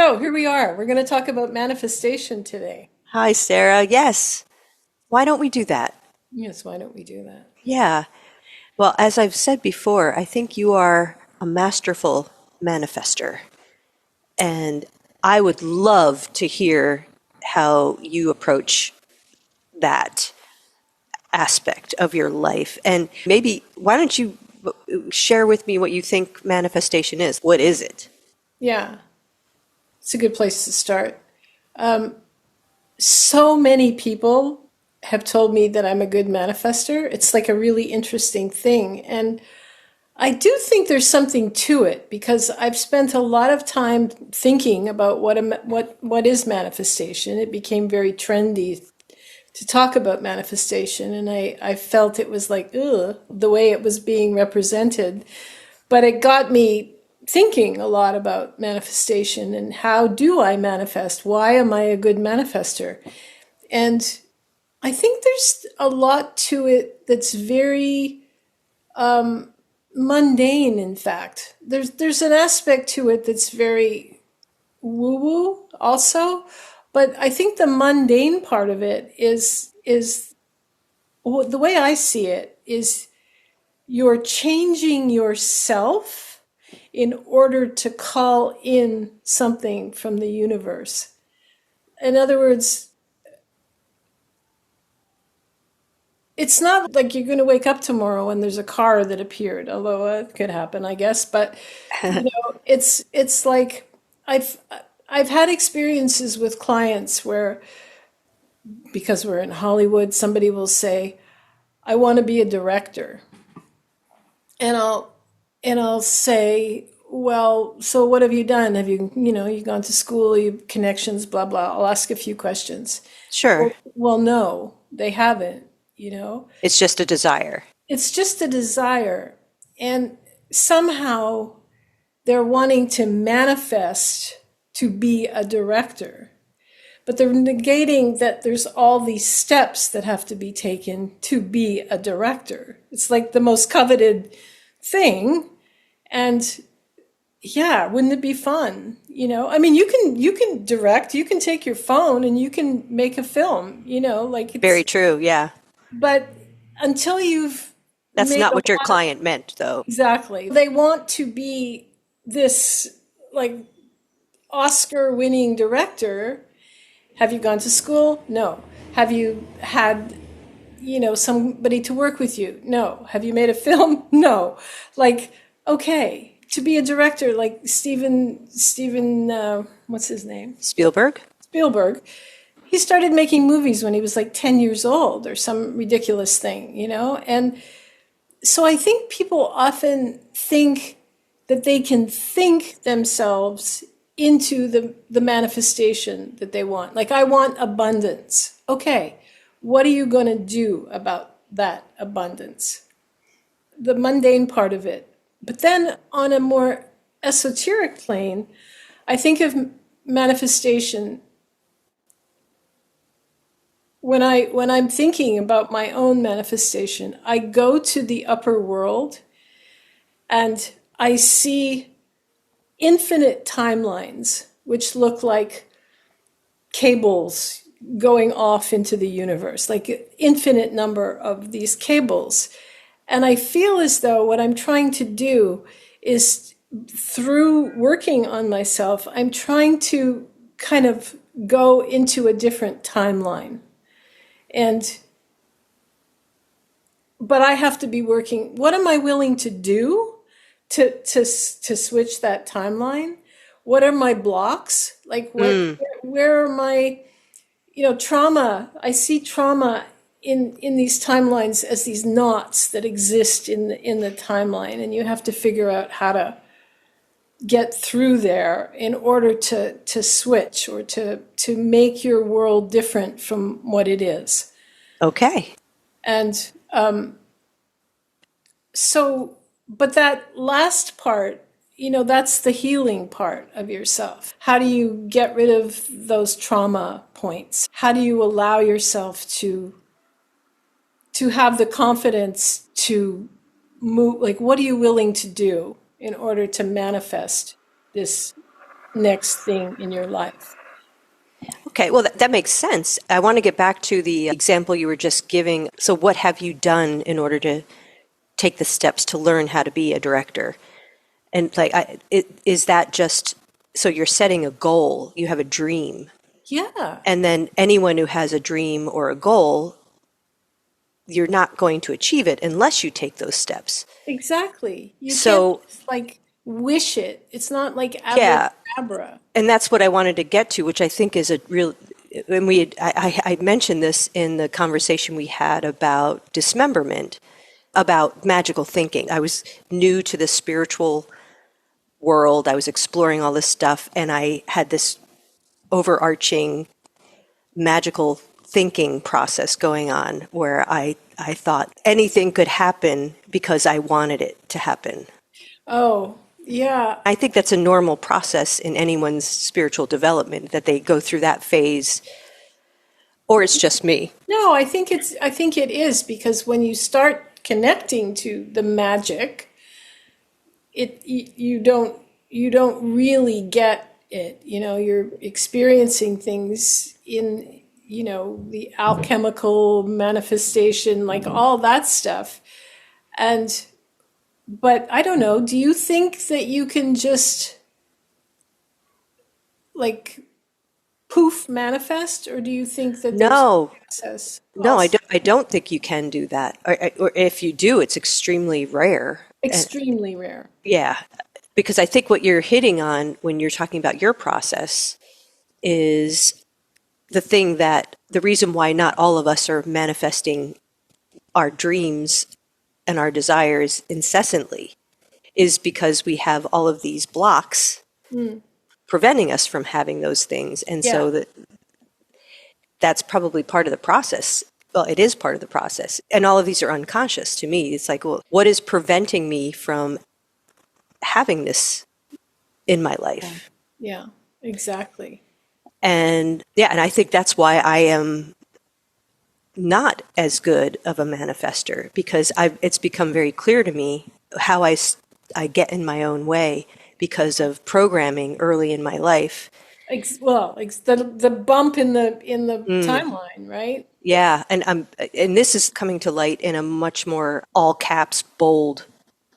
So here we are. We're going to talk about manifestation today. Hi, Sarah. Yes. Why don't we do that? Yes, why don't we do that? Yeah. Well, as I've said before, I think you are a masterful manifester. And I would love to hear how you approach that aspect of your life. And maybe why don't you share with me what you think manifestation is? What is it? Yeah, it's a good place to start. Um, so many people have told me that I'm a good manifester. It's like a really interesting thing. And I do think there's something to it because I've spent a lot of time thinking about what is manifestation. It became very trendy to talk about manifestation, and I felt it was like, ugh, the way it was being represented. But it got me thinking a lot about manifestation and how do I manifest? Why am I a good manifester? And I think there's a lot to it that's very mundane, in fact. There's an aspect to it that's very woo-woo also, but I think the mundane part of it is the way I see it is you're changing yourself in order to call in something from the universe. In other words, it's not like you're going to wake up tomorrow and there's a car that appeared, although it could happen, I guess. But it's like I've I've had experiences with clients where, because we're in Hollywood, somebody will say, "I want to be a director," and I'll say, "Well, so what have you done? Have you gone to school? You have connections, blah blah." I'll ask a few questions. Sure. Well, no, they haven't. You know, It's just a desire. it's just a desire, and somehow they're wanting to manifest to be a director. But they're negating that there's all these steps that have to be taken to be a director. It's like the most coveted thing. And yeah, wouldn't it be fun? I mean, you can direct, you can take your phone and you can make a film, like Very it's, true. Yeah. but until you've That's made not a what your lot, client meant, though. exactly. They want to be this like Oscar winning director. Have you gone to school? No. Have you had, somebody to work with you? No. Have you made a film? No. Like, okay, to be a director, like Steven, what's his name? Spielberg? Spielberg. He started making movies when he was like 10 years old or some ridiculous thing. And so I think people often think that they can think themselves into the manifestation that they want. Like, I want abundance. Okay, what are you going to do about that abundance? The mundane part of it. But then on a more esoteric plane, I think of manifestation when I'm thinking about my own manifestation, I go to the upper world and I see infinite timelines, which look like cables going off into the universe, like an infinite number of these cables. And I feel as though what I'm trying to do is, through working on myself, I'm trying to kind of go into a different timeline. And but I have to be working. What am I willing to do to switch that timeline? What are my blocks? Like, where are my, trauma? I see trauma in these timelines as these knots that exist in the timeline, and you have to figure out how to get through there in order to switch or to make your world different from what it is. Okay. And so, but that last part, that's the healing part of yourself. How do you get rid of those trauma points? How do you allow yourself to have the confidence to move? Like, what are you willing to do in order to manifest this next thing in your life. Okay, well, that makes sense. I want to get back to the example you were just giving. So, what have you done in order to take the steps to learn how to be a director? And is that just so you're setting a goal, you have a dream, Yeah, and then anyone who has a dream or a goal, you're not going to achieve it unless you take those steps. exactly. You can't So, just like wish it. It's not like yeah, abracadabra. and that's what I wanted to get to, which I think is a real. And I mentioned this in the conversation we had about dismemberment, about magical thinking. I was new to the spiritual world. I was exploring all this stuff, and I had this overarching magical thinking process going on where I thought anything could happen because I wanted it to happen. Oh, yeah. I think that's a normal process in anyone's spiritual development that they go through that phase, or it's just me. No, I think it is because when you start connecting to the magic, you don't really get it. You know, you're experiencing things in, you know, the alchemical manifestation, like all that stuff. And but I don't know, do you think that you can just like poof manifest, or do you think that there's No, a process no, also? I don't think you can do that. Or if you do, it's extremely rare. And Extremely rare. yeah, because I think what you're hitting on when you're talking about your process is the thing that the reason why not all of us are manifesting our dreams and our desires incessantly is because we have all of these blocks Mm. preventing us from having those things. And Yeah. so that's probably part of the process. Well, it is part of the process. And all of these are unconscious to me. It's like, well, what is preventing me from having this in my Yeah. life? Yeah. Exactly. And yeah, and I think that's why I am not as good of a manifester because it's become very clear to me how I get in my own way because of programming early in my life. The bump in the timeline, right? Yeah, and this is coming to light in a much more all caps bold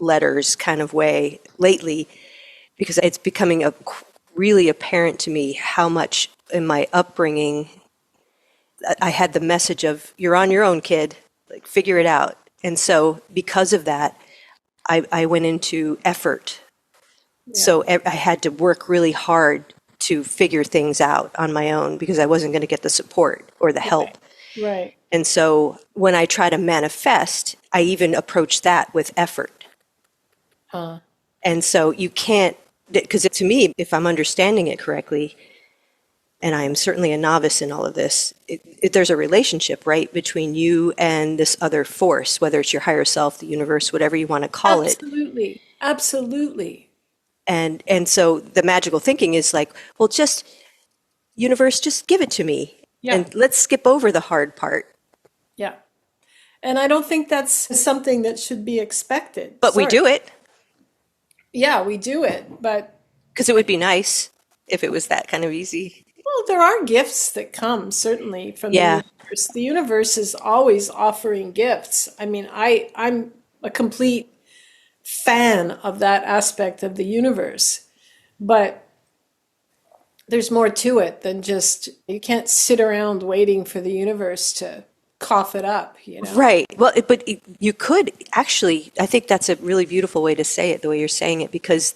letters kind of way lately because it's becoming really apparent to me how much in my upbringing I had the message of you're on your own, kid, like figure it out. And so because of that, I went into effort. Yeah. So I had to work really hard to figure things out on my own because I wasn't going to get the support or the Right. help. Right. And so when I try to manifest, I even approach that with effort. Huh. And so you can't, because to me, if I'm understanding it correctly, and I am certainly a novice in all of this, there's a relationship, right, between you and this other force, whether it's your higher self, the universe, whatever you want to call it. Absolutely. Absolutely. And so the magical thinking is like, well, just universe, just give it to me, Yeah. and let's skip over the hard part. Yeah. And I don't think that's something that should be expected. But we Sorry. do it Yeah, we do it, but because it would be nice if it was that kind of easy. well, there are gifts that come certainly from the Yeah. universe. The universe is always offering gifts. I mean, I'm a complete fan of that aspect of the universe, but there's more to it than just you can't sit around waiting for the universe to cough it up, you know? Right. Well, you could actually, I think that's a really beautiful way to say it, the way you're saying it, because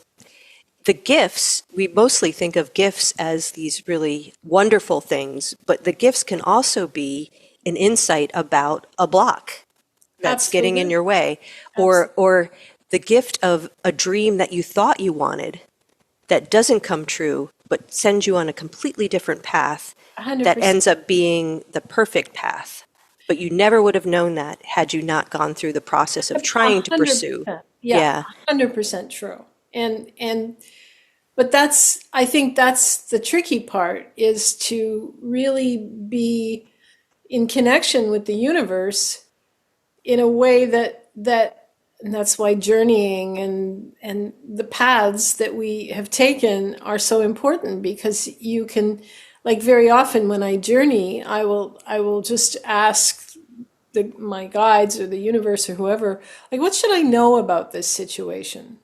the gifts, we mostly think of gifts as these really wonderful things, but the gifts can also be an insight about a block that's getting in Absolutely. your way, or the gift of a dream that you thought you wanted that doesn't come true, but sends you on a completely different path that 100%. ends up being the perfect path. But you never would have known that had you not gone through the process of trying to pursue. 100%. Yeah, Yeah. 100% true. And but I think that's the tricky part is to really be in connection with the universe in a way that And that's why journeying and the paths that we have taken are so important, because you can, like, very often when I journey, I will just ask my guides or the universe or whoever, like, what should I know about this situation?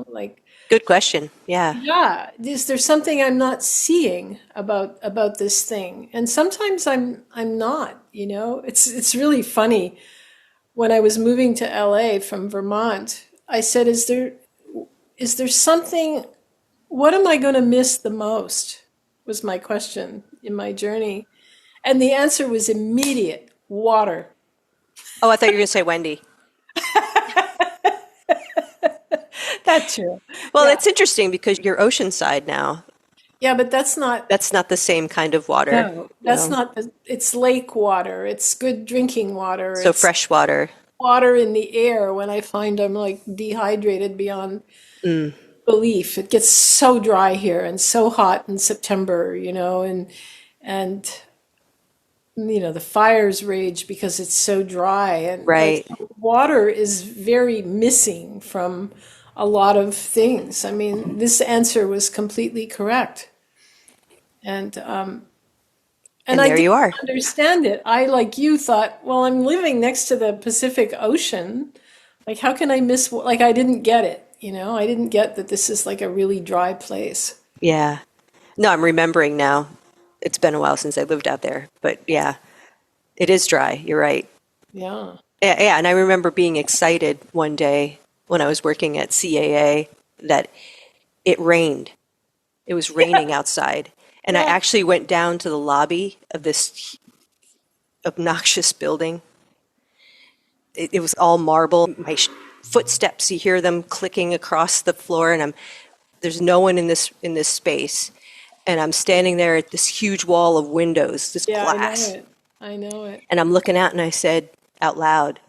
Like, Good question. Yeah. yeah, is there something I'm not seeing about this thing? And sometimes I'm not, It's really funny. When I was moving to LA from Vermont, I said, is there something, what am I going to miss the most? Was my question in my journey. And the answer was immediate: water. Oh, I thought you were going to say Wendy. That too. Well, Yeah. it's interesting because you're oceanside now. Yeah, but that's not, That's not the same kind of water, no, you that's know. not it's lake water. It's good drinking water. So It's fresh water. water in the air when I find I'm like dehydrated beyond Mm, belief. It gets so dry here and so hot in September, and the fires rage because it's so dry, and like right. water is very missing from a lot of things. I mean, this answer was completely correct. And And I there didn't you are. understand it. I, like you, thought, well, I'm living next to the Pacific Ocean. Like, how can I miss? Like, I didn't get it. I didn't get that this is like a really dry place. Yeah. No, I'm remembering now. It's been a while since I lived out there, but yeah, it is dry. You're right. Yeah. Yeah, yeah. And I remember being excited one day when I was working at CAA that it rained. It was raining outside. And I Yeah. actually went down to the lobby of this obnoxious building. It was all marble. My footsteps, you hear them clicking across the floor, and there's no one in this space. And I'm standing there at this huge wall of windows, this Yeah, I know glass. it. I know it. And I'm looking out and I said out loud,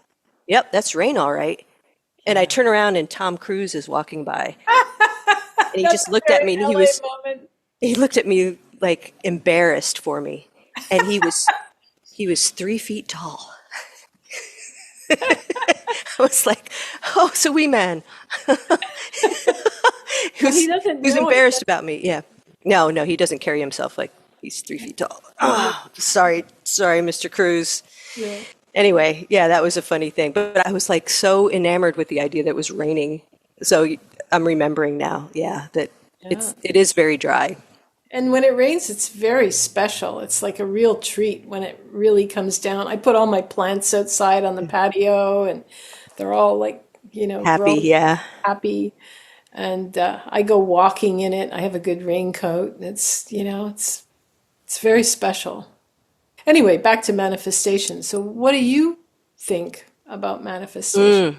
"Yep, that's rain all right." And I Yeah. turn around and Tom Cruise is walking by. And he That's just a looked at very me and LA moment. he looked at me like embarrassed for me. And he was 3 feet tall. I was like, "Oh, so wee man." Well, he who's doesn't who's know it embarrassed yet. about me. Yeah. No, no, he doesn't carry himself like he's 3 feet tall. Oh, sorry, Mr. Cruz. Yeah. Anyway, yeah, that was a funny thing. But I was like so enamored with the idea that it was raining. So I'm remembering now, yeah, that Yeah. it is very dry. And when it rains, it's very special. It's like a real treat when it really comes down. I put all my plants outside on the patio, and they're all like, Happy, growing yeah. happy. And I go walking in it. I have a good raincoat. It's very special. Anyway, back to manifestation. So, what do you think about manifestation?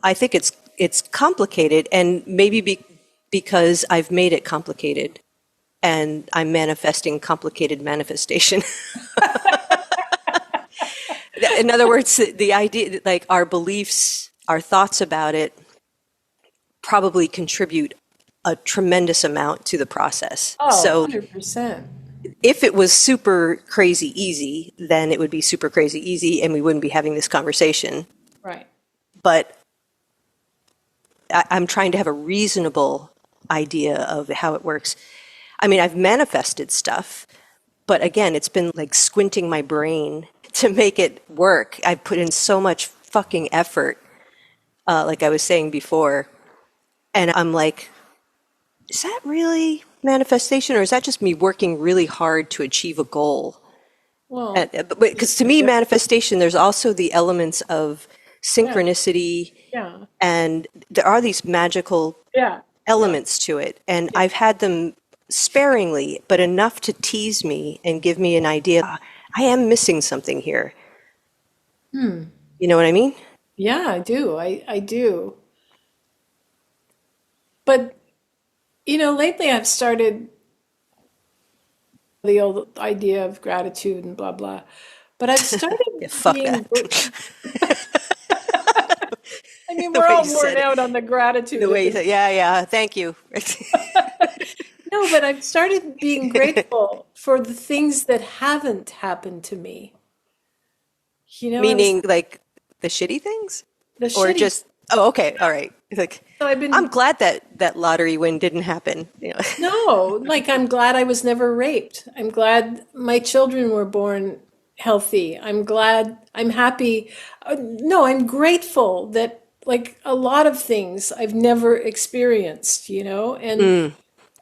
I think it's complicated, and maybe because I've made it complicated, and I'm manifesting complicated manifestation. In other words, the idea that like our beliefs, our thoughts about it probably contribute a tremendous amount to the process. Oh, So 100%. if it was super crazy easy, then it would be super crazy easy and we wouldn't be having this conversation. Right. But I'm trying to have a reasonable idea of how it works. I mean, I've manifested stuff, but again, it's been like squinting my brain to make it work. I've put in so much fucking effort, like I was saying before. And I'm like, is that really manifestation or is that just me working really hard to achieve a goal? Well, Because to me, manifestation, there's also the elements of yeah, synchronicity, yeah, and there are these magical yeah, yeah, elements to it. And I've had them sparingly, but enough to tease me and give me an idea. I am missing something here. You know what I mean? yeah. I do. I do. But lately I've started the old idea of gratitude and blah blah. But I've started Yeah, fuck being. that. I mean, The we're way all you worn said it. out on the The gratitude at way you this. said, yeah, yeah, thank you. No, but I've started being grateful for the things that haven't happened to me. I was Meaning like the shitty things? The Or shitty. just, oh, okay, all right. It's like, So I've I'm been glad that lottery win didn't happen. no, like I'm glad I was never raped. I'm glad my children were born healthy. I'm glad, I'm happy. No, I'm grateful that like a lot of things I've never experienced, and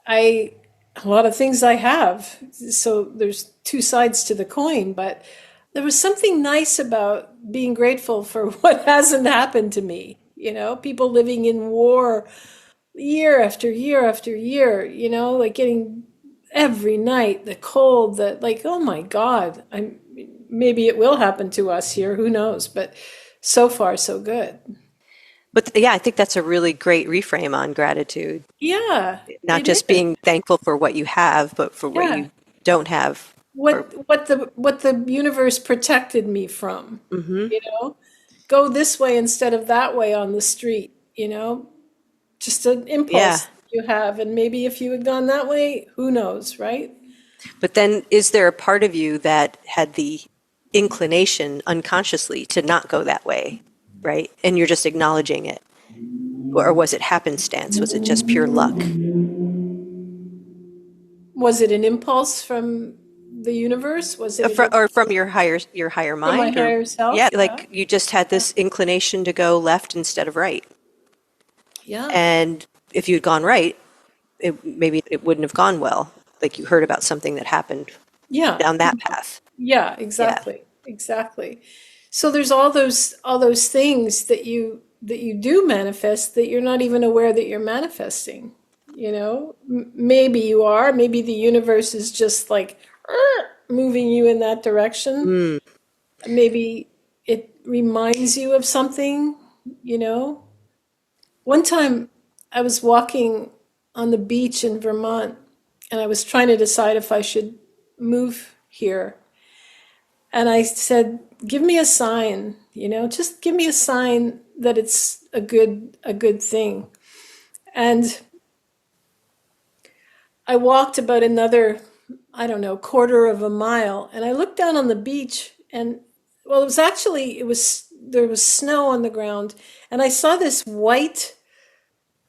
I, a lot of things I have. So there's two sides to the coin, but there was something nice about being grateful for what hasn't happened to me. People living in war year after year after year, like getting every night the cold, that like, oh my God, I'm maybe it will happen to us here, who knows? But so far so good. But yeah, I think that's a really great reframe on gratitude. Yeah, Not it just is. being thankful for what you have, but for what Yeah. you don't have. Or, What the universe protected me from, you know? Go this way instead of that way on the street, just an yeah. impulse you have. And maybe if you had gone that way, who knows, right? But then is there a part of you that had the inclination unconsciously to not go that way, right? And you're just acknowledging it. Or was it happenstance? Was it just pure luck? Was it an impulse from the universe? Was it an Or from impulse your higher from my mind? Or higher yeah, self? Yeah. like you just had this inclination to go left instead of right. Yeah. And if you'd gone right, maybe it wouldn't have gone well. Like you heard about something that happened Yeah. down that path. Yeah, Yeah. exactly. Exactly. So there's all those things that you do manifest that you're not even aware that you're manifesting. Maybe you are, maybe the universe is just like moving you in that direction. Mm. Maybe it reminds you of something, you know. One time I was walking on the beach in Vermont and I was trying to decide if I should move here. And I said, "Give me a sign, just give me a sign that it's a good thing." And I walked about another, I don't know, quarter of a mile, and I looked down on the beach, and well, there was snow on the ground, and I saw this white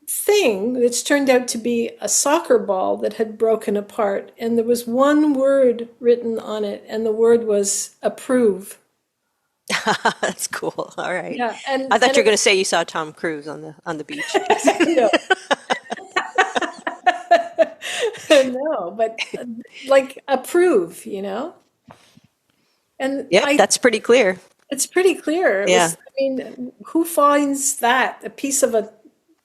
thing that's turned out to be a soccer ball that had broken apart, and there was one word written on it, and the word was approve. That's cool. All right. Yeah, and I thought and you were going it, to say you saw Tom Cruise on the beach. no, no, but like approve, and Yep, that's pretty clear. it's pretty clear. It Yeah. was, I mean, who finds that a piece of a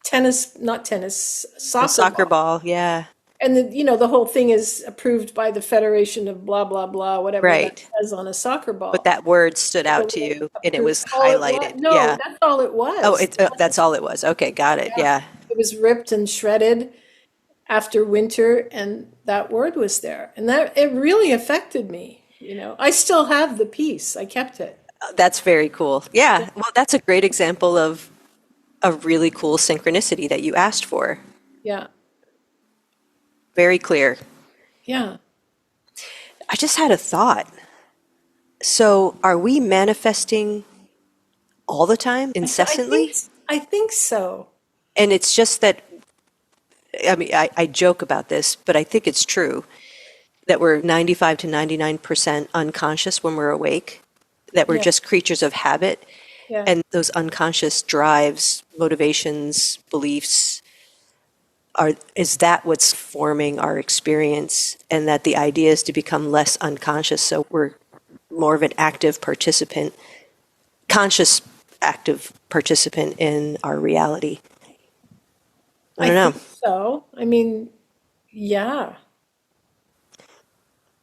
tennis, not tennis, A soccer soccer ball? ball. Yeah. And the whole thing is approved by the Federation of blah blah blah, whatever that Right. says on a soccer But ball. that word stood The out to word you and it approved. was All it was? highlighted. No, Yeah. that's all it Oh, was. that's all it was. Okay, got it. Yeah, Yeah. it was ripped and shredded after winter, and that word was there, and that it really affected me. I still have the piece. I kept it. That's very cool. Yeah. Well, that's a great example of a really cool synchronicity that you asked for. Yeah, Very clear. yeah. I just had a thought. So, are we manifesting all the time, I think incessantly? I think so. And it's just that, I mean, I joke about this, but I think it's true that we're 95 to 99% unconscious when we're awake, that we're Yeah, just creatures of habit. yeah. And those unconscious drives, motivations, beliefs, is that what's forming our experience? And that the idea is to become less unconscious so we're more of an active participant, conscious active participant in our reality. I I don't think know. so. I mean, yeah,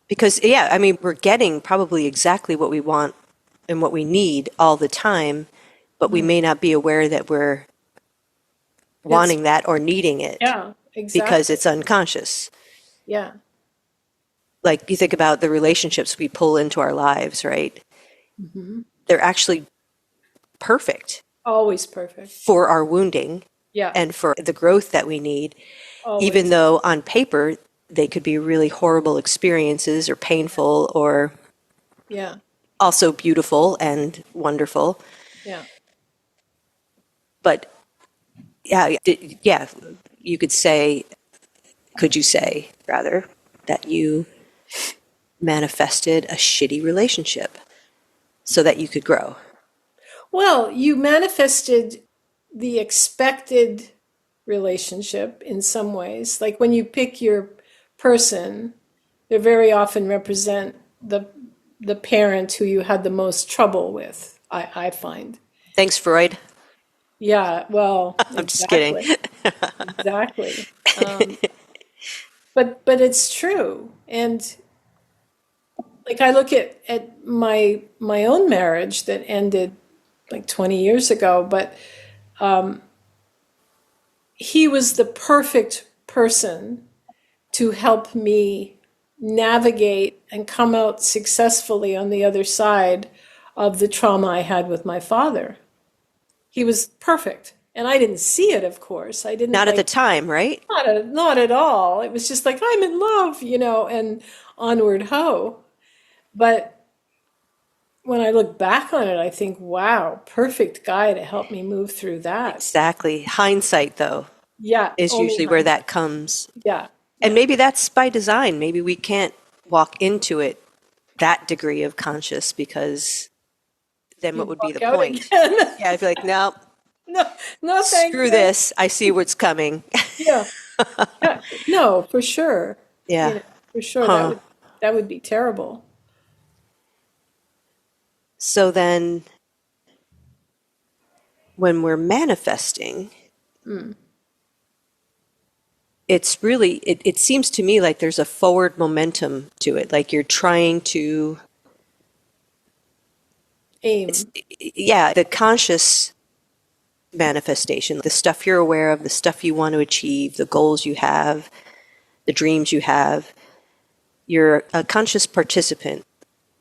Because, yeah, I mean, we're getting probably exactly what we want and what we need all the time, but we may not be aware that we're it's wanting that or needing it yeah, because exactly. it's unconscious. Yeah, Like you think about the relationships we pull into our lives, right? They're actually perfect always perfect. for our wounding Yeah, and for the growth that we need, even always. though on paper they could be really horrible experiences or painful or Yeah, also beautiful and wonderful. yeah. But yeah, yeah, you could you say rather, that you manifested a shitty relationship so that you could grow? Well, you manifested the expected relationship in some ways. Like when you pick your person, they very often represent the parent who you had the most trouble with, I find. Thanks, Freud. Yeah, well, I'm just kidding. exactly. Exactly. But it's true. And like I look at my own marriage that ended like 20 years ago, but he was the perfect person to help me navigate and come out successfully on the other side of the trauma I had with my father. He was perfect. And I didn't see it, of course. I didn't Not at the like, time, right? not at all. It was just like, I'm in love, and onward ho. But when I look back on it, I think, wow, perfect guy to help me move through that. Exactly. Hindsight, though, Yeah, is only usually where hindsight. that comes. Yeah, And yeah. maybe that's by design. Maybe we can't walk into it that degree of conscious because then what You'd would be the walk out point? again. Yeah, I'd be like, no, No, no, thank screw you. this. I see what's coming. Yeah, yeah. No, for sure. Yeah. For sure. Huh. That would be terrible. So then when we're manifesting, it's really, it seems to me like there's a forward momentum to it. Like you're trying to, it's, Aim. yeah, the conscious manifestation, the stuff you're aware of, the stuff you want to achieve, the goals you have, the dreams you have. You're a conscious participant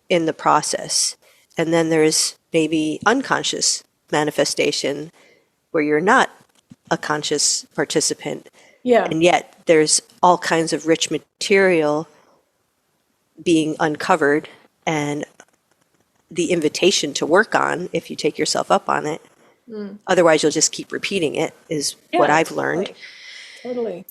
in the process. And then there's maybe unconscious manifestation where you're not a conscious participant. Yeah, And yet there's all kinds of rich material being uncovered and the invitation to work on if you take yourself up on it. Otherwise, you'll just keep repeating it, is what yeah, I've learned. totally. Totally.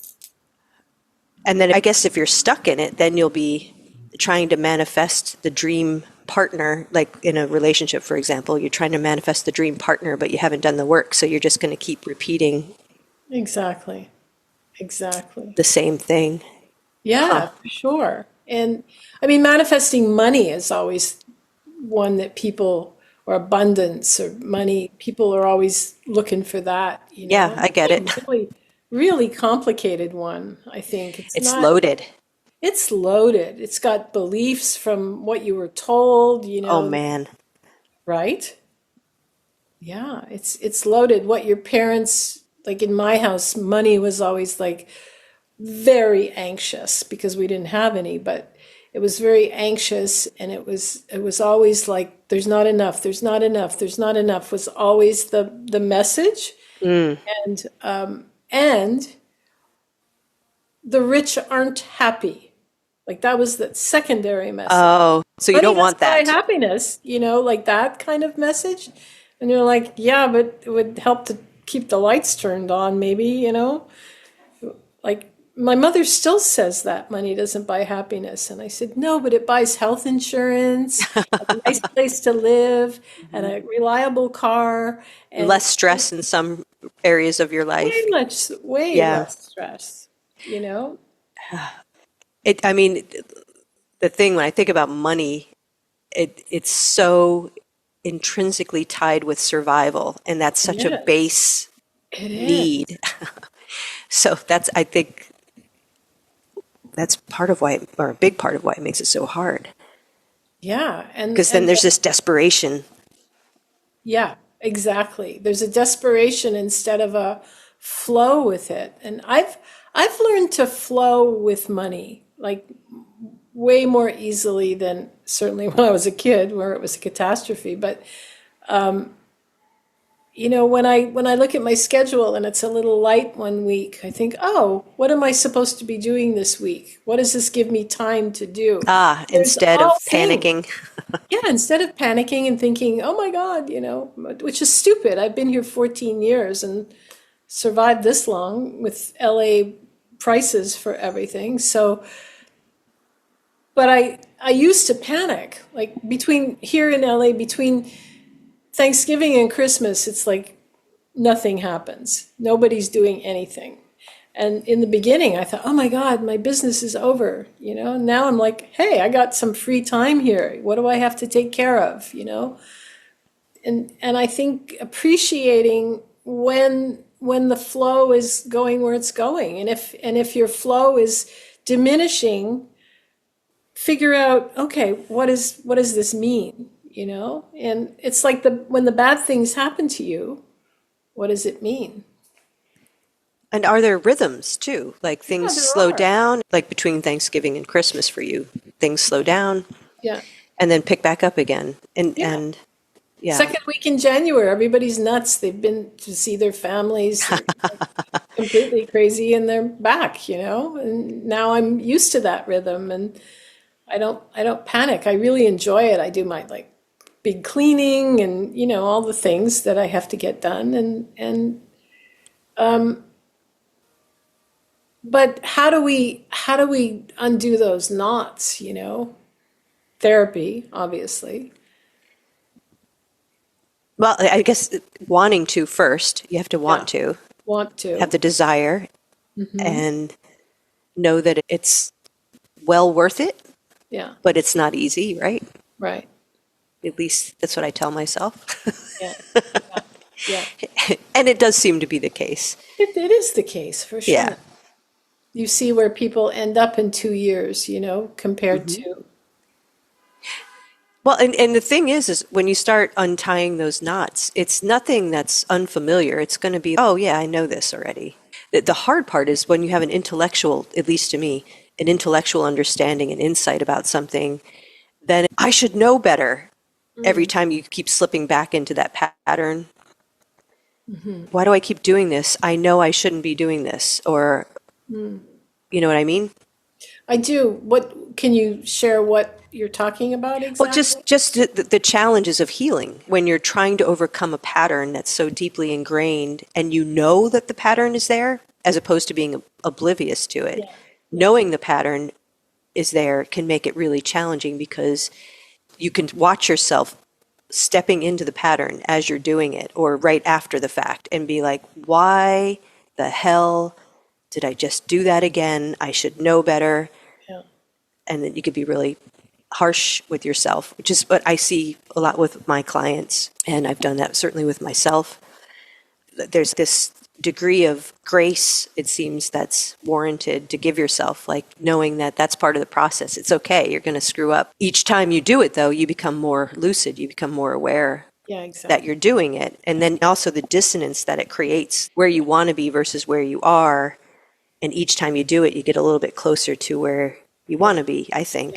And then I guess if you're stuck in it, then you'll be trying to manifest the dream partner, like in a relationship, for example, you're trying to manifest the dream partner, but you haven't done the work. So you're just going to keep repeating Exactly. Exactly. the same thing. Yeah, Huh. for sure. And I mean, manifesting money is always one that people, or abundance or money, people are always looking for that. Yeah, And I get it's it. a really, really complicated one, I think. It's It's not, loaded. it's loaded. It's got beliefs from what you were told, Oh, man. right? Yeah, it's loaded. What your parents, like in my house, money was always like very anxious because we didn't have any, but it was very anxious and it was always like there's not enough, there's not enough, there's not enough was always the message. Mm. And the rich aren't happy. Like that was the secondary message. Oh, so you Money don't doesn't want buy that. happiness, like that kind of message. And you're like, yeah, but it would help to keep the lights turned on, maybe. Like my mother still says that money doesn't buy happiness. And I said, no, but it buys health insurance, a nice place to live, and a reliable car, and Less stress in some areas of your life. way Yeah. less stress, you know? I mean, the thing when I think about money, it's so intrinsically tied with survival, and that's It such a is. base It is. need. So I think that's part of why, or a big part of why it makes it so hard. Yeah. And, Because then and there's this desperation. yeah, exactly. There's a desperation instead of a flow with it. And I've learned to flow with money, like way more easily than certainly when I was a kid, where it was a catastrophe. But when I look at my schedule and it's a little light one week, I think, oh, what am I supposed to be doing this week? What does this give me time to do? Ah, There's instead all of things. panicking. Yeah, instead of panicking and thinking, oh my God, which is stupid. I've been here 14 years and survived this long with LA prices for everything. So, but I used to panic. Like between here in LA, between Thanksgiving and Christmas, it's like nothing happens. Nobody's doing anything. And in the beginning, I thought, oh my God, my business is over. Now I'm like, hey, I got some free time here. What do I have to take care of? And I think appreciating when the flow is going where it's going. And if your flow is diminishing, figure out, okay, what does this mean? And it's like when the bad things happen to you, what does it mean? And are there rhythms too? Like Yeah, things there slow are. down, like between Thanksgiving and Christmas for you, things slow down Yeah. and then pick back up again. And Yeah. yeah. Second week in January, everybody's nuts. They've been to see their families. They're completely crazy and they're back. And now I'm used to that rhythm and I don't panic. I really enjoy it. I do my like big cleaning and all the things that I have to get done and but how do we undo those knots? Therapy, obviously. Well, I guess wanting to first, you have to Yeah. want to Want have to. the desire and know that it's well worth it, Yeah. but it's not easy, right? Right. At least that's what I tell myself. Yeah. Yeah. Yeah. And it does seem to be the case. It is the case for Yeah. sure. You see where people end up in 2 years, compared to. Well, and the thing is when you start untying those knots, it's nothing that's unfamiliar. It's going to be, oh, yeah, I know this already. The hard part is when you have an intellectual, at least to me, an intellectual understanding and insight about something, then I should know better every time you keep slipping back into that pattern. Why do I keep doing this? I know I shouldn't be doing this. Or, you know what I mean? I do. What can you share what you're talking about Well, exactly? just the challenges of healing when you're trying to overcome a pattern that's so deeply ingrained and you know that the pattern is there as opposed to being oblivious to it. Yeah. Yeah. Knowing the pattern is there can make it really challenging because you can watch yourself stepping into the pattern as you're doing it or right after the fact and be like, why the hell did I just do that again? I should know better. Yeah. And then you could be really harsh with yourself, which is what I see a lot with my clients. And I've done that certainly with myself. There's this degree of grace, it seems, that's warranted to give yourself, like knowing that that's part of the process. It's okay. You're going to screw up. Each time you do it, though, you become more lucid. You become more aware Yeah, that exactly. you're doing it. And then also the dissonance that it creates where you want to be versus where you are. And each time you do it, you get a little bit closer to where you want to be, I Yeah. think.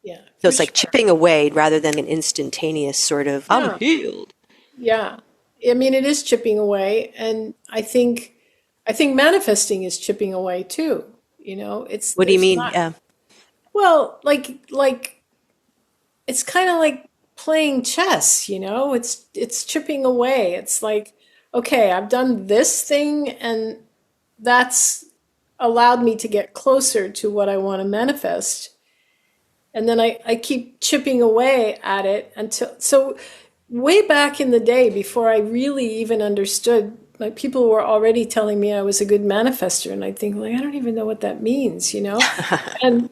Yeah, So for it's like sure. chipping away rather than an instantaneous sort of, I'm Yeah. healed. Yeah. I mean, it is chipping away, and I think manifesting is chipping away too. It's What do you there's mean? not well, like it's kind of like playing chess. It's chipping away. It's like, okay, I've done this thing, and that's allowed me to get closer to what I want to manifest. And then I keep chipping away at it until so way back in the day before I really even understood, like people were already telling me I was a good manifester, and I think, like, I don't even know what that means. And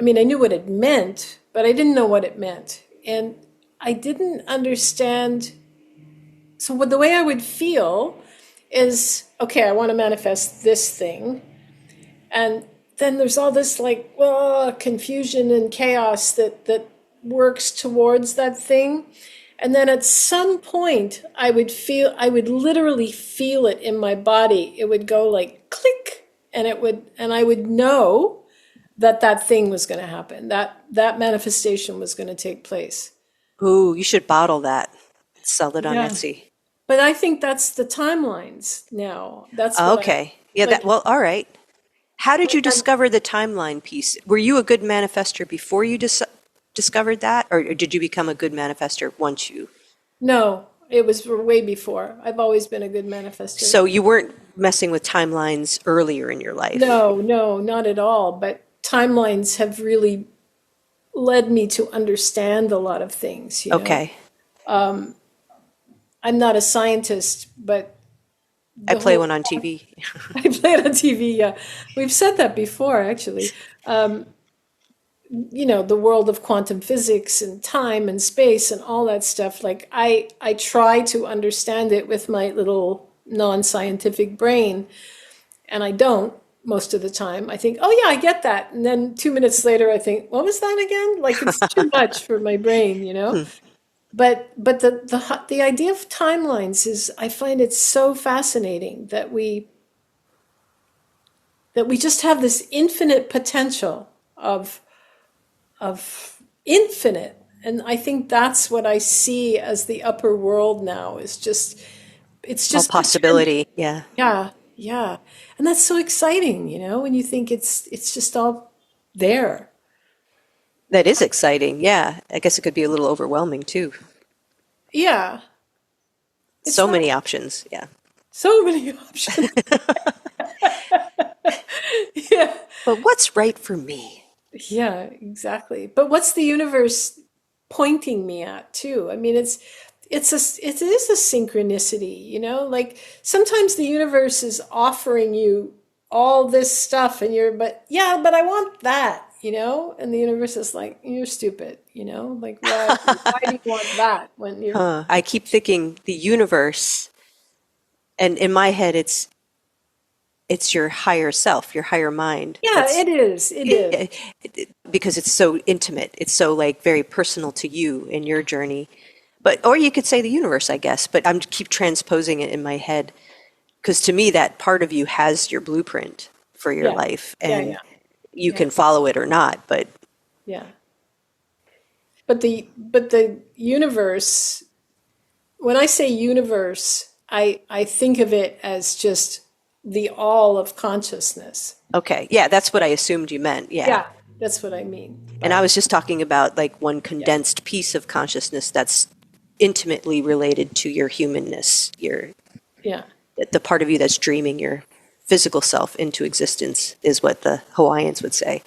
I mean, I knew what it meant, but I didn't know what it meant. And I didn't understand. So the way I would feel is, okay, I want to manifest this thing. And then there's all this like, confusion and chaos that works towards that thing. And then at some point, I would literally feel it in my body. It would go like click, and I would know that thing was going to happen. That manifestation was going to take place. Ooh, you should bottle that. Sell it on Yeah. Etsy. But I think that's the timelines now. That's what I Okay. Yeah, like. well, all right. How did Like you discover the timeline piece? Were you a good manifester before you discovered that, or did you become a good manifester once you? no, it was way before. I've always been a good manifester. So you weren't messing with timelines earlier in your life. No, no, not at all. But timelines have really led me to understand a lot of things, you know. Okay. I'm not a scientist, but I the play whole one on TV. I play it on TV. Yeah, we've said that before, actually. You know, the world of quantum physics and time and space and all that stuff. Like I try to understand it with my little non-scientific brain, and I don't most of the time. I think, oh yeah, I get that, and then 2 minutes later, I think, what was that again? Like it's too much for my brain, you know. But the idea of timelines is, I find it so fascinating that we just have this infinite potential of infinite. And I think that's what I see as the upper world now, is just it's All just potential. possibility. Yeah. Yeah, yeah. And that's so exciting, you know, when you think it's just all there. That is exciting. Yeah. I guess it could be a little overwhelming too. Yeah. It's So not many options. Yeah. so many options. Yeah. But what's right for me? Yeah, exactly. But what's the universe pointing me at too? I mean, it is a synchronicity, you know? Like sometimes the universe is offering you all this stuff and you're but yeah, but I want that, you know? And the universe is like, you're stupid, you know? Like why do you want that when you're I keep thinking the universe, and in my head, it's your higher self, your higher mind. Yeah, That's it is. It is. because it's so intimate. It's so like very personal to you in your journey. But or you could say the universe, I guess. But I'm keep transposing it in my head because to me that part of you has your blueprint for your Yeah. life, Yeah, and yeah. you Yeah. can follow it or not. But Yeah. But the universe, when I say universe, I think of it as just the all of consciousness. okay, yeah, that's what I assumed you meant. Yeah. Yeah, that's what I mean And I by was just talking about like one yeah. condensed piece of consciousness that's intimately related to your humanness, your Yeah. the part of you that's dreaming your physical self into existence is what the Hawaiians would say.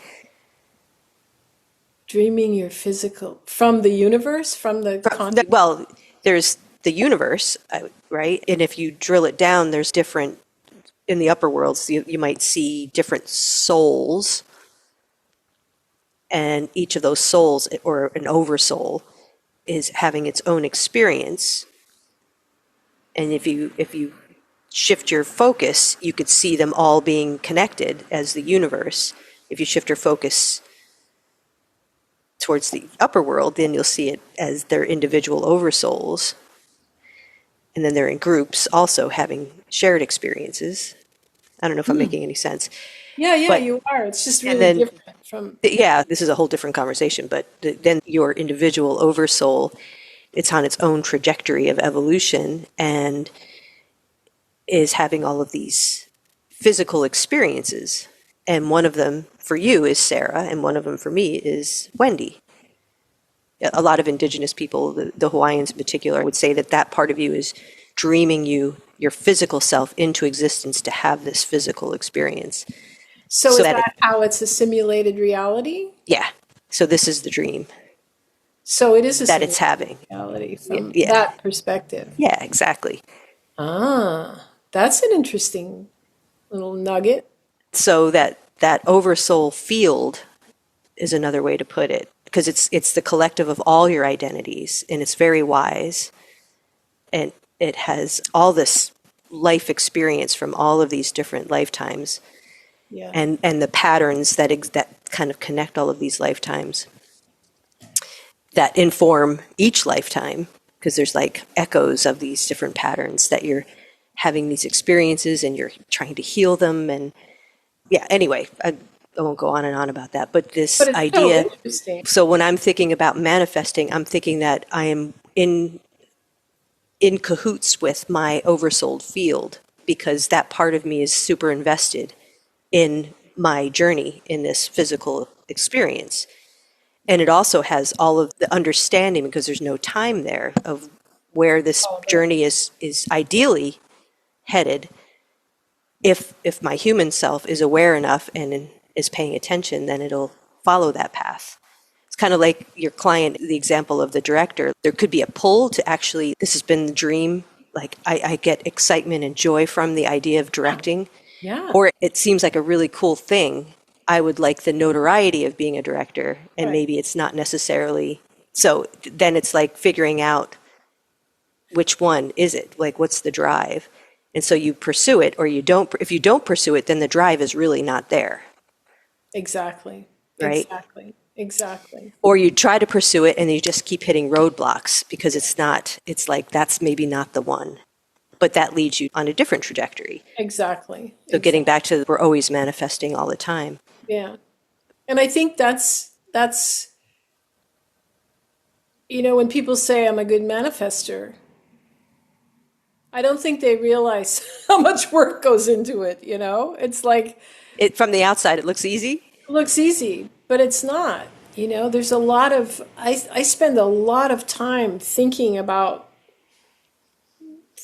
Dreaming your physical from the universe, from the con Well, there's the universe, right? And if you drill it down, there's different in the upper worlds. You might see different souls, and each of those souls, or an oversoul, is having its own experience. And if you shift your focus, you could see them all being connected as the universe. If you shift your focus towards the upper world, then you'll see it as their individual oversouls. And then they're in groups also having shared experiences. I don't know if I'm making any sense. Yeah, yeah, But, you are. It's just and really then, different from yeah, this is a whole different conversation, but then your individual oversoul, it's on its own trajectory of evolution and is having all of these physical experiences. And one of them for you is Sarah, and one of them for me is Wendy. A lot of indigenous people, the Hawaiians in particular, would say that that part of you is dreaming your physical self into existence to have this physical experience. so So is that, that how it's a simulated reality? yeah, so this is the dream So it is a that it's simulated having. reality from Yeah, that perspective. yeah, exactly. Ah, that's an interesting little nugget. So that oversoul field is another way to put it because it's the collective of all your identities and it's very wise and it has all this life experience from all of these different lifetimes Yeah. and the patterns that kind of connect all of these lifetimes that inform each lifetime because there's like echoes of these different patterns that you're having these experiences and you're trying to heal them and yeah anyway I won't go on and on about that but But this it's so idea interesting. so when I'm thinking about manifesting I'm thinking that I am in in cahoots with my oversold field because that part of me is super invested in my journey in this physical experience. And it also has all of the understanding, because there's no time there, of where this journey is ideally headed. If my human self is aware enough and is paying attention, then it'll follow that path. It's kind of like your client, the example of the director. There could be a pull to actually, this has been the dream. Like I get excitement and joy from the idea of directing. Yeah. Or it seems like a really cool thing. I would like the notoriety of being a director, and Right. maybe it's not necessarily. So then it's like figuring out which one is it? Like, what's the drive? And so you pursue it or you don't. If you don't pursue it, then the drive is really not there, Exactly. right? Exactly. Exactly. Or you try to pursue it and you just keep hitting roadblocks because it's not, it's like that's maybe not the one. But that leads you on a different trajectory. Exactly. So getting back to we're always manifesting all the time. Yeah. And I think when people say I'm a good manifester, I don't think they realize how much work goes into it, you know? It's like From the outside, it looks easy. it looks easy, but it's not. You know, there's a lot of I spend a lot of time thinking about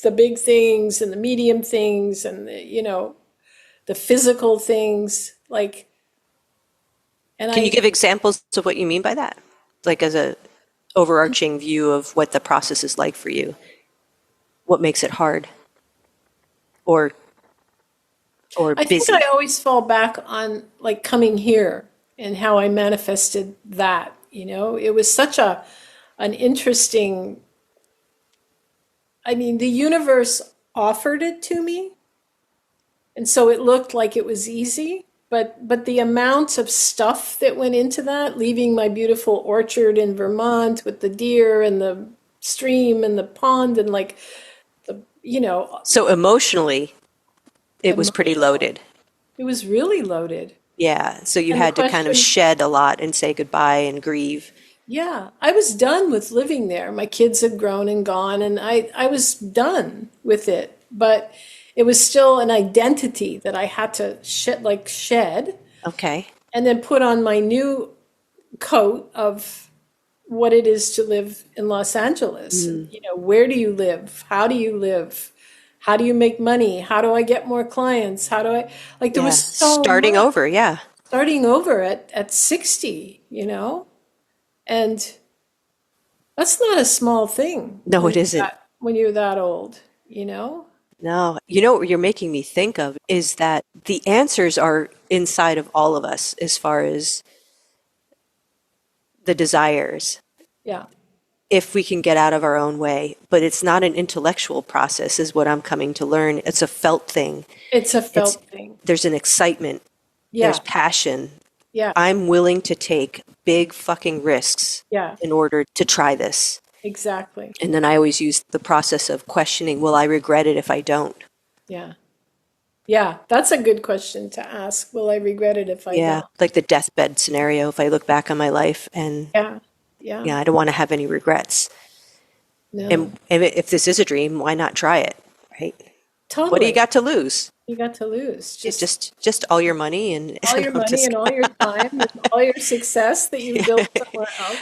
the big things and the medium things and the physical things like and Can you I give examples of what you mean by that? Like as a overarching view of what the process is like for you. What makes it hard or I think I busy? always fall back on like coming here and how I manifested that, you know. It was such an interesting, I mean, the universe offered it to me, and so it looked like it was easy, but the amount of stuff that went into that, leaving my beautiful orchard in Vermont with the deer and the stream and the pond and like the, So emotionally, it was pretty emotional. loaded. It was really loaded. Yeah. So you And the had to kind of question, shed a lot and say goodbye and grieve. yeah, I was done with living there. My kids had grown and gone, and I was done with it. But it was still an identity that I had to shed, Okay. and then put on my new coat of what it is to live in Los Angeles. And, where do you live? How do you live? How do you make money? How do I get more clients? How do I, like, there was Yeah. so Starting much over. Yeah. starting over at 60, and that's not a small thing No, it isn't. when you're that old, you know? No. You know what you're making me think of is that the answers are inside of all of us as far as the desires, Yeah. if we can get out of our own way. But it's not an intellectual process, is what I'm coming to learn. It's a felt thing. It's a It's felt thing. there's an excitement, there's Yeah. passion. Yeah. I'm willing to take big fucking risks Yeah. in order to try this. Exactly. And then I always use the process of questioning, will I regret it if I don't? Yeah. Yeah. That's a good question to ask. Will I regret it if I Yeah, don't? like the deathbed scenario. If I look back on my life and Yeah. Yeah. yeah, I don't want to have any regrets. No. And if this is a dream, why not try it, right? What do you Totally. got to lose? You got to lose. It's Just just all your money and all your I'm money just. and all your time and all your success that you built somewhere else.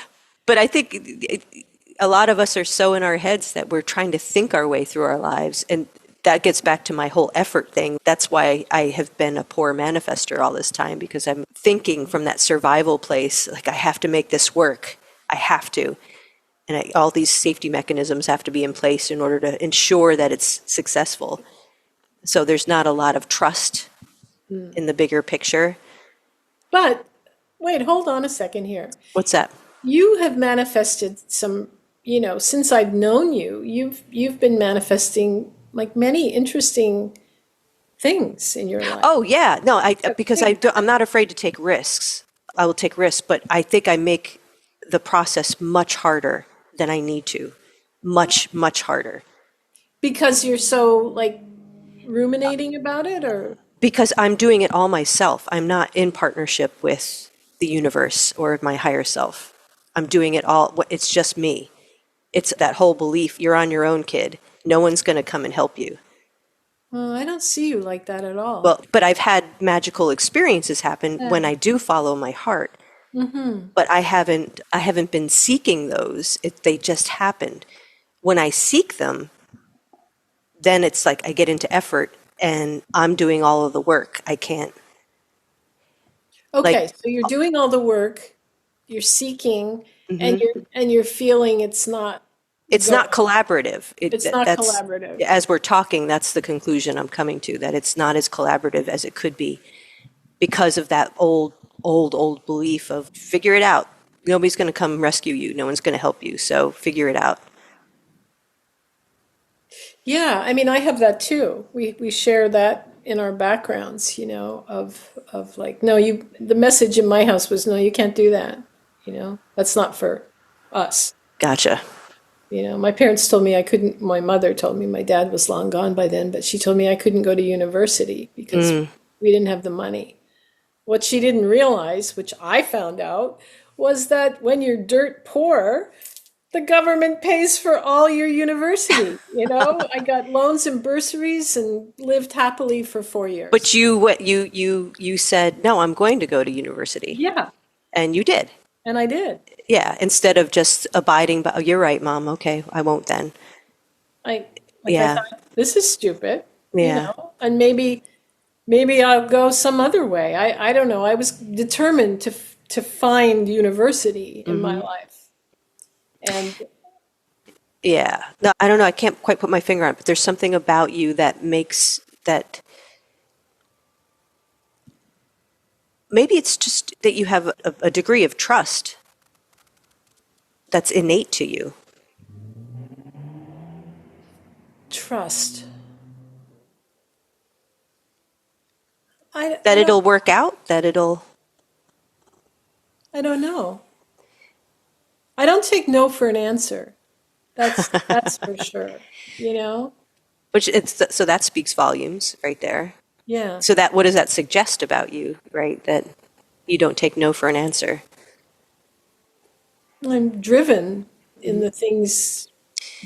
But I think a lot of us are so in our heads that we're trying to think our way through our lives, and that gets back to my whole effort thing. That's why I have been a poor manifester all this time, because I'm thinking from that survival place, like I have to make this work. I have to. And all these safety mechanisms have to be in place in order to ensure that it's successful. So there's not a lot of trust in the bigger picture. But wait, hold on a second here. What's that? You have manifested some, since I've known you, you've been manifesting like many interesting things in your life. Oh yeah, no, So, because I'm not afraid to take risks. I will take risks, but I think I make the process much harder than I need to, much harder, because you're so like ruminating about it, or because I'm doing it all myself. I'm not in partnership with the universe or my higher self. I'm doing it all. It's just me. It's that whole belief, you're on your own, kid. No one's going to come and help you. Well, I don't see you like that at all. Well, but I've had magical experiences happen when Yeah. I do follow my heart. But I haven't been seeking those. They just happened. When I seek them, then it's like I get into effort and I'm doing all of the work. I can't Okay, like so you're doing all the work, you're seeking, and you're feeling it's not it's going. not collaborative. It's not That's collaborative. as we're talking, that's the conclusion I'm coming to, that it's not as collaborative as it could be because of that old belief of figure it out. Nobody's going to come rescue you. No one's going to help you. So figure it out. Yeah, I mean, I have that too. We share that in our backgrounds, of like, no, the message in my house was, no, you can't do that. That's not for us. Gotcha. My parents told me I couldn't, my mother told me, my dad was long gone by then, but she told me I couldn't go to university because we didn't have the money. What she didn't realize, which I found out, was that when you're dirt poor, the government pays for all your university. I got loans and bursaries and lived happily for 4 years. But you said, no, I'm going to go to university. Yeah, And you did. and I did. Yeah. Instead of just abiding by, oh, you're right, Mom. Okay, I won't then. I Yeah. thought this is stupid, Yeah. and maybe I'll go some other way. I don't know. I was determined to find university in my life, and Yeah. No, I don't know. I can't quite put my finger on it, but there's something about you that makes that maybe it's just that you have a degree of trust that's innate to you. trust. I, That I don't it'll work out, that it'll, I don't know. I don't take no for an answer. That's for sure. You know? which it's, so that speaks volumes right there. Yeah. So that, what does that suggest about you, right? That you don't take no for an answer. I'm driven in the things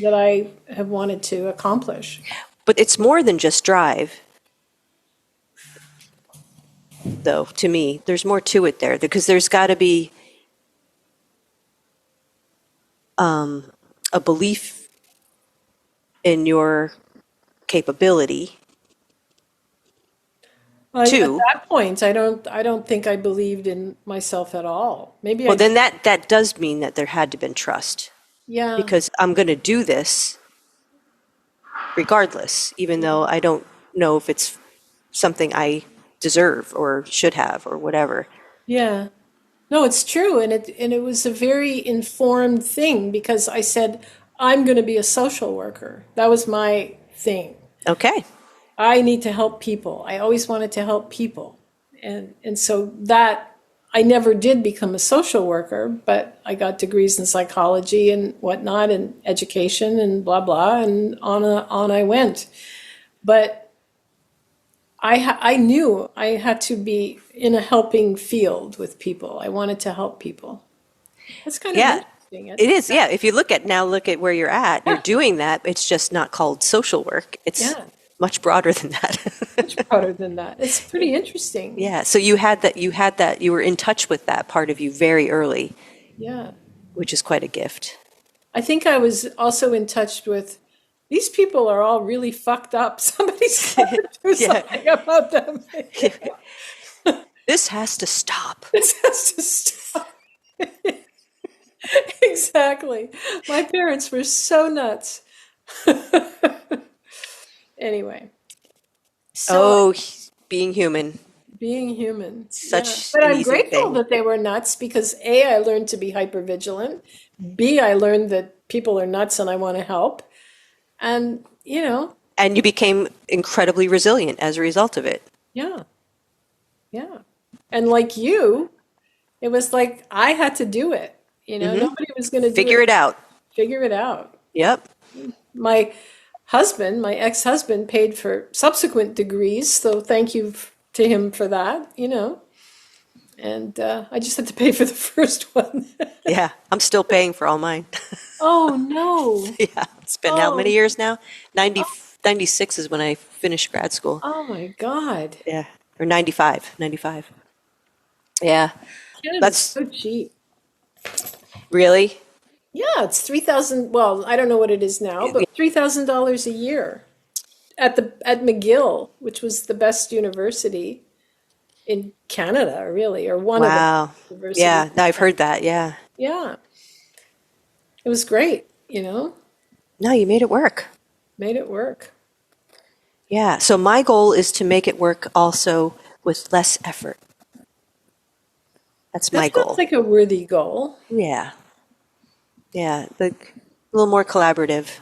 that I have wanted to accomplish. But it's more than just drive, though, to me. There's more to it there because there's got to be a belief in your capability, At too. that point, I don't think I believed in myself at all. Maybe Well, I then that does mean that there had to have been trust yeah. because I'm going to do this regardless, even though I don't know if it's something I deserve or should have or whatever. Yeah. No, it's true, and it was a very informed thing because I said I'm going to be a social worker. That was my thing. Okay. I need to help people. I always wanted to help people. And so that I never did become a social worker, but I got degrees in psychology and whatnot and education and blah blah and on I went. But I knew I had to be in a helping field with people. I wanted to help people. That's kind of Yeah, interesting. it is. Yeah. If you look at where you're at, you're Yeah, doing that. It's just not called social work. It's yeah, much broader than that. much broader than that. It's pretty interesting. Yeah. So you were in touch with that part of you very early, Yeah. which is quite a gift. I think I was also in touch with these people are all really fucked up. Somebody's got to do Yeah. something about them. This has to stop. This has to stop. Exactly. My parents were so nuts. Anyway, so Oh, being human, being human. Yeah. such But an I'm easy grateful thing. that they were nuts because A, I learned to be hypervigilant. B, I learned that people are nuts and I want to help. And, And you became incredibly resilient as a result of it. yeah, yeah. And like you, it was like I had to do it. Nobody was going to do Figure it. it out. Figure it out. Yep. My husband, my ex-husband, paid for subsequent degrees, so thank you to him for that. and I just had to pay for the first one. Yeah, I'm still paying for all mine. Oh no! Yeah, it's been how many Oh, years now? 90, 96 is when I finished grad school. oh my God! Yeah, or 95, 95. Yeah, Canada's that's so cheap. really, Yeah, it's 3,000. Well, I don't know what it is now, but $3,000 a year at McGill, which was the best university in Canada, really, or one of the wow. universities. Yeah, I've heard that. Yeah. Yeah, it was great. You know, No, you made it work. made it work. Yeah. So my goal is to make it work also with less effort. That's That my sounds goal. like a worthy goal. Yeah. Yeah. Like a little more collaborative.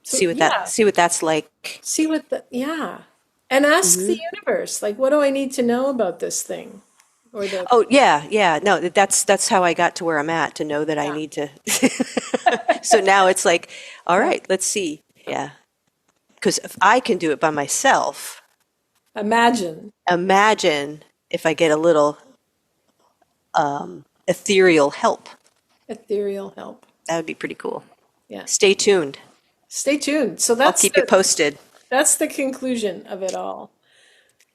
So yeah, See what that's like. see what the yeah, and ask the Hmm. universe, like, what do I need to know about this thing, or the Oh yeah, yeah. No, that's how I got to where I'm at, to know that I yeah, need to. So now it's like, all yeah. right, let's see. Yeah. Because if I can do it by myself, Imagine imagine if I get a little ethereal help. ethereal help. That would be pretty cool. Yeah. Stay tuned. Stay tuned. So I'll keep you posted. that's the conclusion of it all.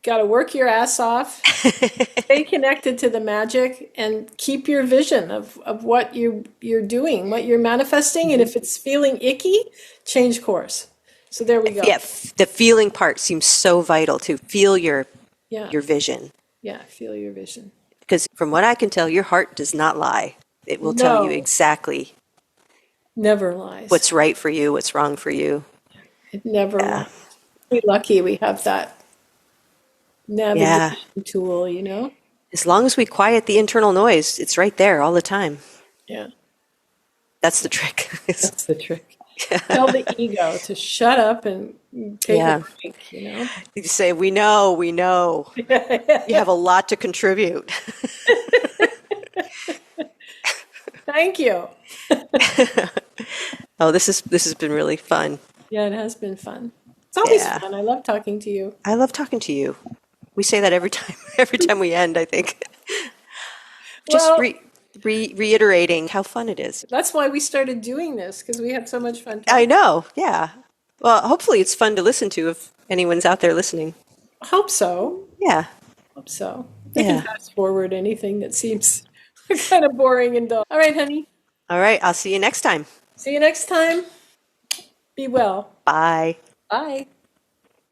Got to work your ass off, stay connected to the magic, and keep your vision of what you're doing, what you're manifesting. And if it's feeling icky, change course. So there we Yeah, go. the feeling part seems so vital to feel Yeah, your vision. yeah. Feel your vision. Because from what I can tell, your heart does not lie. It will tell you No, exactly never lies. what's right for you, what's wrong for you. It never Yeah. lies. We're lucky we have that Yeah. navigation tool, you know? As long as we quiet the internal noise, it's right there all the time. Yeah, That's the trick. that's the trick. Tell the ego to shut up and take a Yeah. break, you know? You say, we know, we know. You have a lot to contribute. Thank you. Oh, this has been really fun. Yeah, it has been fun. It's always Yeah. fun. I love talking to you. I love talking to you. We say that every time, every time we end, I think. Just Well, reiterating how fun it is. that's why we started doing this because we had so much fun I talking. know, yeah. Well, hopefully it's fun to listen to if anyone's out there listening. Hope so. Yeah, Hope so. They can yeah. fast forward anything that seems kind of boring and dull. All right, honey. All right, I'll see you next time. See you next time. Be well. Bye. Bye.